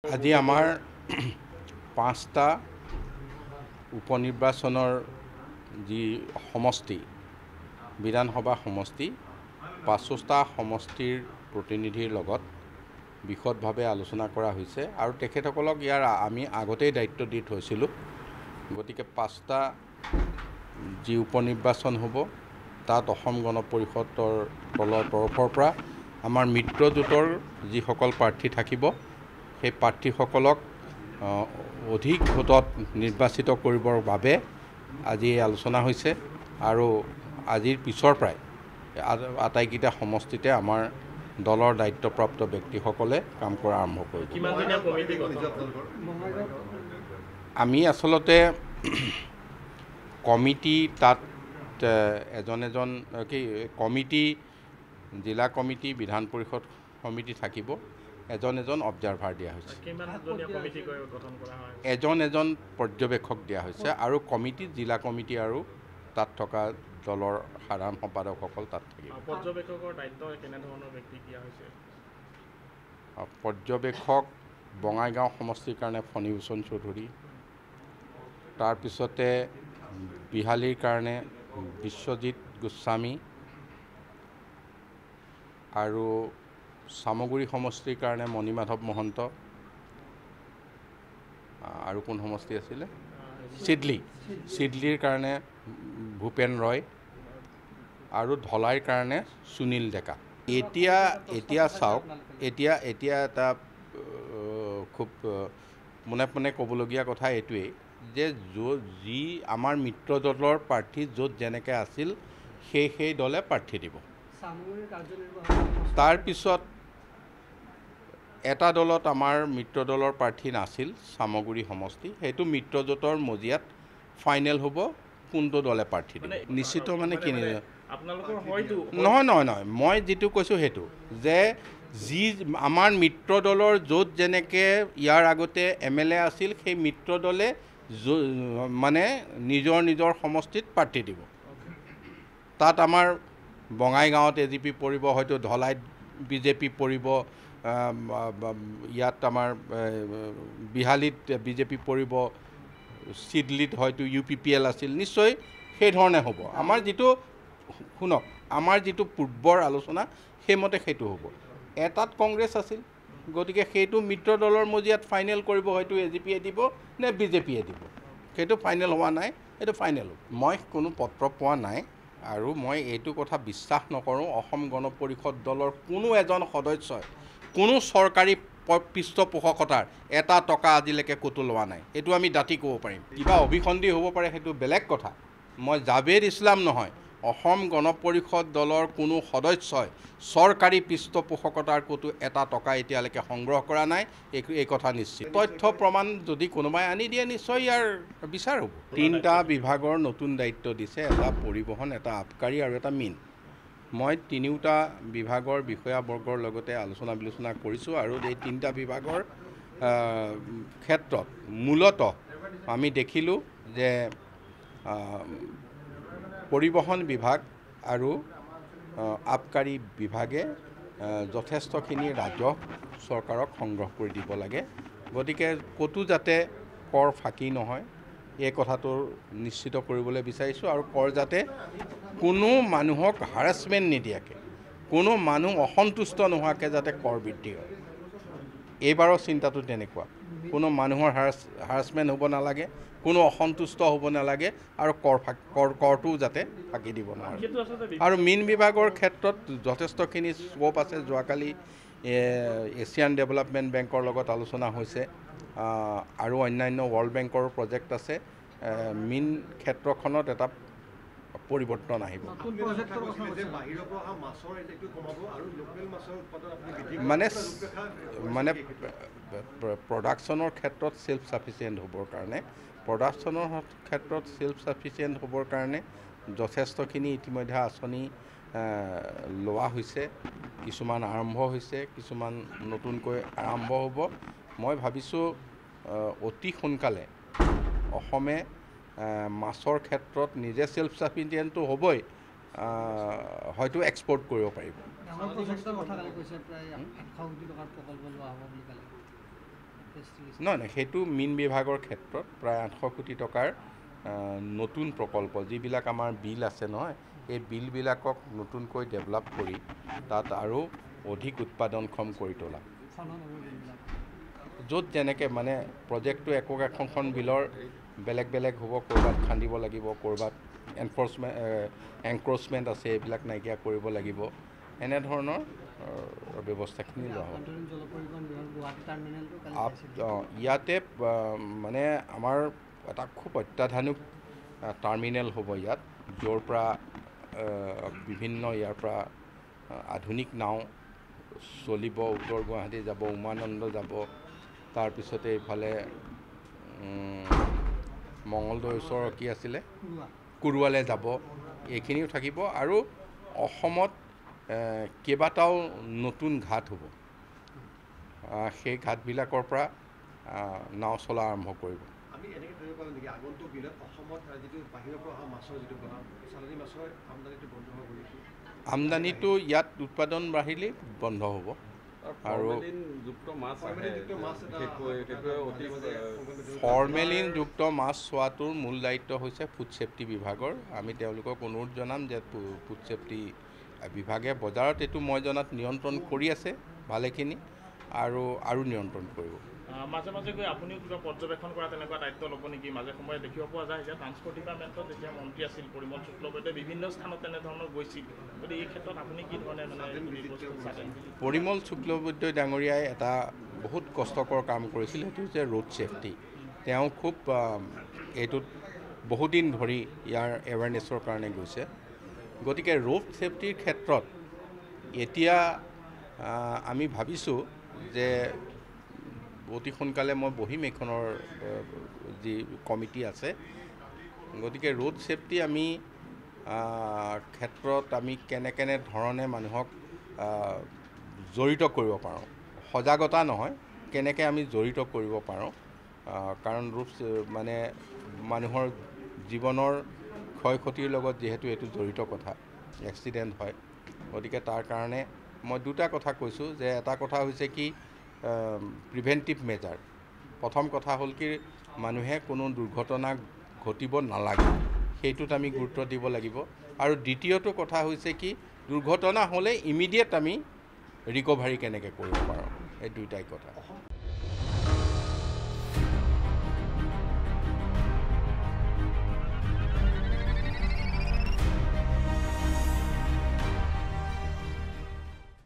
আজি আমাৰ 5টা উপনিৰ্বাচনৰ যি সমষ্টি বিধানসভা সমষ্টি 5টা সমষ্টিৰ প্ৰতিনিধিৰ লগত বিশদভাৱে আলোচনা কৰা হৈছে আৰু তেখেতসকলক ইয়াৰ আমি আগতেই দায়িত্ব দি থৈছিলোঁ। গতিকে 5টা যি উপনিৰ্বাচন হ'ব তাত অসম গণ পৰিষদৰ তৰফৰ পৰা আমাৰ মিত্ৰজোঁটৰ যিসকল প্ৰাৰ্থী থাকিব সেই প্ৰাৰ্থীসকলক অধিক ভোটত নিৰ্বাচিত কৰিবৰ বাবে আজি আলোচনা হৈছে আৰু আজিৰ পিছৰ পৰাই আটাইকেইটা সমষ্টিতে আমাৰ দলৰ দায়িত্বপ্ৰাপ্ত ব্যক্তিসকলে কাম কৰা আৰম্ভ কৰিব। আমি আচলতে কমিটি তাত এজন কমিটি জিলা কমিটি বিধান পৰিষদ সমিতি থাকিব, এজন অবজাৰ্ভাৰ দিয়া হৈছে, এজন পৰ্যবেক্ষক দিয়া হৈছে আৰু কমিটিত জিলা কমিটি আৰু তাত থকা দলৰ সাধাৰণ সম্পাদকসকল তাত থাকিব। পৰ্যবেক্ষকৰ দায়িত্ব কেনেধৰণৰ ব্যক্তিক দিয়া হৈছে? পৰ্যবেক্ষক বঙাইগাঁও সমষ্টিৰ কাৰণে ফণীভূষণ চৌধুৰী, তাৰপিছতে বিহালীৰ কাৰণে বিশ্বজিৎ গোস্বামী আৰু চামগুৰি সমষ্টিৰ কাৰণে মণিমাধৱ মহন্ত আৰু কোন সমষ্টি আছিলে চিডলিৰ কাৰণে ভূপেন ৰয় আৰু ধলাইৰ কাৰণে সুনীল ডেকা। এতিয়া চাওক, এতিয়া এটা খুব মনে মনে ক'বলগীয়া কথা এইটোৱেই যে যি আমাৰ মিত্ৰদলৰ প্ৰাৰ্থী য'ত যেনেকৈ আছিল সেই দলে প্ৰাৰ্থী দিব। তাৰপিছত এটা দলত আমাৰ মিত্ৰদলৰ প্ৰাৰ্থী নাছিল, চামগুৰি সমষ্টি, সেইটো মিত্ৰজোঁটৰ মজিয়াত ফাইনেল হ'ব কোনটো দলে প্ৰাৰ্থী দিব। নিশ্চিত মানে কি নহয়, মই যিটো কৈছোঁ সেইটো যে যি আমাৰ মিত্ৰদলৰ য'ত যেনেকৈ ইয়াৰ আগতে MLA আছিল সেই মিত্ৰদলে মানে নিজৰ সমষ্টিত প্ৰাৰ্থী দিব। তাত আমাৰ বঙাইগাঁৱত AGP পৰিব, হয়তো ধলাইত BJP পৰিব, ইয়াত আমাৰ বিহালীত BJP পৰিব, চিডলিত হয়তো UPPL আছিল, নিশ্চয় সেইধৰণে হ'ব। আমাৰ যিটো পূৰ্বৰ আলোচনা সেইমতে সেইটো হ'ব। এটাত কংগ্ৰেছ আছিল, গতিকে সেইটো মিত্ৰদলৰ মজিয়াত ফাইনেল কৰিব, হয়তো AGPয়ে দিব নে BJPয়ে দিব, সেইটো ফাইনেল হোৱা নাই, সেইটো ফাইনেল হ'ব। মই কোনো পত্ৰ পোৱা নাই আৰু মই এইটো কথা বিশ্বাস নকৰোঁ অসম গণ পৰিষদ দলৰ কোনো এজন সদস্যই কোনো চৰকাৰী পৃষ্ঠপোষকতাৰ এটা টকা আজিলৈকে ক'তো লোৱা নাই। এইটো আমি ডাঠি ক'ব পাৰিম। কিবা অভিসন্ধি হ'ব পাৰে সেইটো বেলেগ কথা। মই জাভেদ ইছলাম নহয়, অসম গণ পৰিষদ দলৰ কোনো সদস্যই চৰকাৰী পৃষ্ঠপোষকতাৰ ক'তো এটা টকা এতিয়ালৈকে সংগ্ৰহ কৰা নাই, এই কথা নিশ্চিত। তথ্য প্ৰমাণ যদি কোনোবাই আনি দিয়ে নিশ্চয় ইয়াৰ বিচাৰ হ'ব। 3টা বিভাগৰ নতুন দায়িত্ব দিছে, এটা পৰিবহণ, এটা আবকাৰী আৰু এটা মীন। মই 3টা বিভাগৰ বিষয়াবৰ্গৰ লগতে আলোচনা বিলোচনা কৰিছোঁ আৰু এই 3টা বিভাগৰ ক্ষেত্ৰত মূলতঃ আমি দেখিলোঁ যে পৰিবহণ বিভাগ আৰু আবকাৰী বিভাগে যথেষ্টখিনি ৰাজহ চৰকাৰক সংগ্ৰহ কৰি দিব লাগে। গতিকে ক'তো যাতে কৰ ফাঁকি নহয় এই কথাটো নিশ্চিত কৰিবলৈ বিচাৰিছোঁ আৰু কৰ যাতে কোনো মানুহক হাৰাছমেণ্ট নিদিয়াকৈ, কোনো মানুহ অসন্তুষ্ট নোহোৱাকৈ যাতে কৰ বৃদ্ধি হয়। এইবাৰৰ চিন্তাটো তেনেকুৱা, কোনো মানুহৰ হাৰাছমেণ্ট হ'ব নালাগে, কোনো অসন্তুষ্ট হ'ব নালাগে আৰু কৰটোও যাতে ফাঁকি দিব নোৱাৰে। আৰু মীন বিভাগৰ ক্ষেত্ৰত যথেষ্টখিনি স্ক'প আছে। যোৱাকালি এছিয়ান ডেভেলপমেণ্ট বেংকৰ লগত আলোচনা হৈছে আৰু অন্যান্য ৱৰ্ল্ড বেংকৰ প্ৰজেক্ট আছে। মীন ক্ষেত্ৰখনত এটা পৰিৱৰ্তন আহিব। মানে প্ৰডাকশ্যনৰ ক্ষেত্ৰত ছেল্ফ ছাফিচিয়েণ্ট হ'বৰ কাৰণে যথেষ্টখিনি ইতিমধ্যে আঁচনি লোৱা হৈছে, কিছুমান আৰম্ভ হৈছে, কিছুমান নতুনকৈ আৰম্ভ হ'ব। মই ভাবিছোঁ অতি সোনকালে অসমে মাছৰ ক্ষেত্ৰত নিজে ছেল্ফ ছাফিচিয়েণ্টটো হ'বই, হয়তো এক্সপৰ্ট কৰিব পাৰিব। নহয় সেইটো মীন বিভাগৰ ক্ষেত্ৰত প্ৰায় 800 কোটি টকাৰ নতুন প্ৰকল্প যিবিলাক আমাৰ বিল আছে নহয় এই বিলবিলাকক নতুনকৈ ডেভেলপ কৰি তাত আৰু অধিক উৎপাদনক্ষম কৰি তোলা য'ত যেনেকৈ মানে প্ৰজেক্টটো এখন বিলৰ বেলেগ বেলেগ হ'ব ক'ৰবাত খান্দিব লাগিব ক'ৰবাত এনক্ৰচমেণ্ট আছে এইবিলাক নাইকিয়া কৰিব লাগিব এনেধৰণৰ ব্যৱস্থাখিনি লোৱা হ'ব ইয়াতে মানে আমাৰ এটা খুব অত্যাধুনিক টাৰ্মিনেল হ'ব ইয়াত য'ৰ পৰা বিভিন্ন ইয়াৰ পৰা আধুনিক নাও চলিব উত্তৰ গুৱাহাটী যাব উমানন্দ যাব তাৰপিছতে এইফালে মঙলদৈৰ ওচৰৰ কি আছিলে কুৰুৱালে যাব এইখিনিও থাকিব আৰু অসমত কেইবাটাও নতুন ঘাট হ'ব সেই ঘাটবিলাকৰ পৰা নাও চলা আৰম্ভ কৰিব আমদানিটো ইয়াত উৎপাদন বাঢ়িলেই বন্ধ হ'ব আৰু ফৰ্মেলিনযুক্ত মাছ চোৱাটোৰ মূল দায়িত্ব হৈছে ফুড ছেফটি বিভাগৰ আমি তেওঁলোকক অনুৰোধ জনাম যে ফুড ছেফটি বিভাগে বজাৰত এইটো মই জনাত নিয়ন্ত্ৰণ কৰি আছে ভালেখিনি আৰু নিয়ন্ত্ৰণ কৰিব মাজে মাজে গৈ আপুনিও কিবা পৰ্যবেক্ষণ কৰা তেনেকুৱা দায়িত্ব ল'ব নেকি মাজে সময়ে দেখিব পোৱা যায় যে ট্ৰান্সপৰ্ট ডিপাৰ্টমেণ্টত যেতিয়া মন্ত্ৰী আছিল পৰিমল শুক্লবৈদ্যই বিভিন্ন স্থানত তেনেধৰণৰ গৈছিল গতিকে এই ক্ষেত্ৰত আপুনি কি ধৰণে পৰিমল শুক্লবৈদ্য ডাঙৰীয়াই এটা বহুত কষ্টকৰ কাম কৰিছিল সেইটো হৈছে ৰোড ছেফটি তেওঁ খুব এইটোত বহুদিন ধৰি ইয়াৰ এৱাৰনেছৰ কাৰণে গৈছে গতিকে ৰোড ছেফটিৰ ক্ষেত্ৰত এতিয়া আমি ভাবিছোঁ যে অতি সোনকালে মই বহিম এইখনৰ যি কমিটি আছে গতিকে ৰোড ছেফটি আমি ক্ষেত্ৰত আমি কেনে ধৰণে মানুহক জড়িত কৰিব পাৰোঁ সজাগতা নহয় কেনেকৈ আমি জড়িত কৰিব পাৰোঁ কাৰণ মানে মানুহৰ জীৱনৰ ক্ষয় ক্ষতিৰ লগত যিহেতু এইটো জড়িত কথা এক্সিডেণ্ট হয় গতিকে তাৰ কাৰণে মই দুটা কথা কৈছোঁ যে এটা কথা হৈছে কি প্ৰিভেণ্টিভ মেজাৰ প্ৰথম কথা হ'ল কি মানুহে কোনো দুৰ্ঘটনা ঘটিব নালাগে সেইটোত আমি গুৰুত্ব দিব লাগিব আৰু দ্বিতীয়টো কথা হৈছে কি দুৰ্ঘটনা হ'লে ইমিডিয়েট আমি ৰিকভাৰী কেনেকৈ কৰিব পাৰোঁ এই দুইটাই কথা